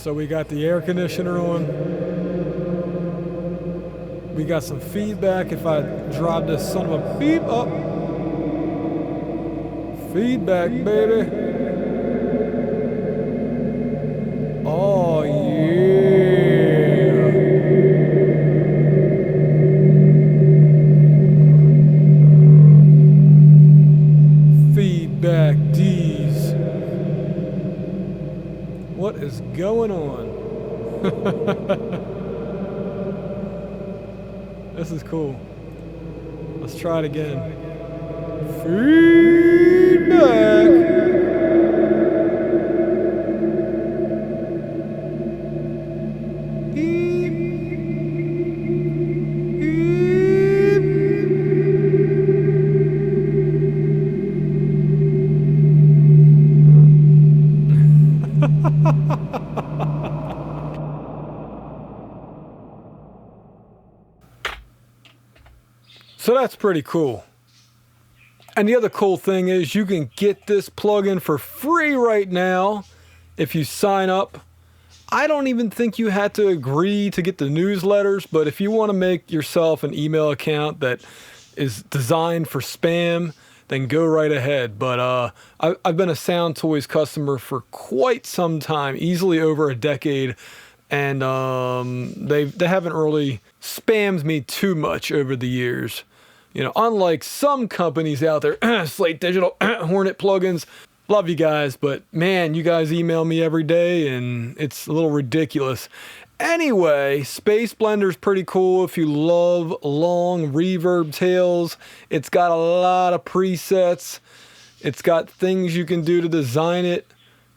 So we got the air conditioner on. We got some feedback if I drive this son of a beep up. Feedback, baby. Oh, yeah. Feedback D's. What is going on? This is cool. Let's try it again. Feedback. So that's pretty cool. And the other cool thing is you can get this plugin for free right now if you sign up. I don't even think you had to agree to get the newsletters, but if you want to make yourself an email account that is designed for spam, then go right ahead. But I've been a Sound Toys customer for quite some time, easily over a decade, and they haven't really spammed me too much over the years. You know, unlike some companies out there, Slate Digital, Hornet plugins, love you guys, but man, you guys email me every day and it's a little ridiculous. Anyway, Space Blender's pretty cool if you love long reverb tails. It's got a lot of presets. It's got things you can do to design it.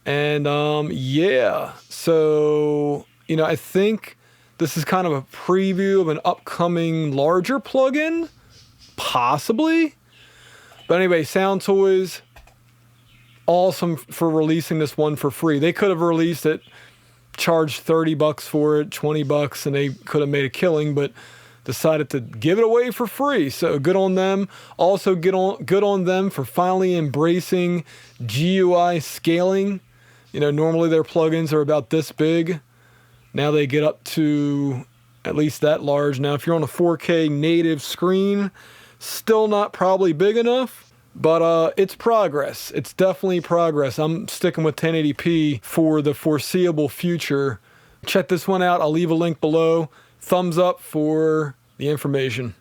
And yeah, so, you know, I think this is kind of a preview of an upcoming larger plugin. Possibly. But anyway, Sound Toys, awesome for releasing this one for free. They could have released it, charged $30 for it, $20, and they could have made a killing, but decided to give it away for free. So good on them. Also good on them for finally embracing GUI scaling. You know, normally their plugins are about this big. Now they get up to at least that large. Now, if you're on a 4K native screen, still not probably big enough, but it's progress. It's definitely progress. I'm sticking with 1080p for the foreseeable future. Check this one out. I'll leave a link below. Thumbs up for the information.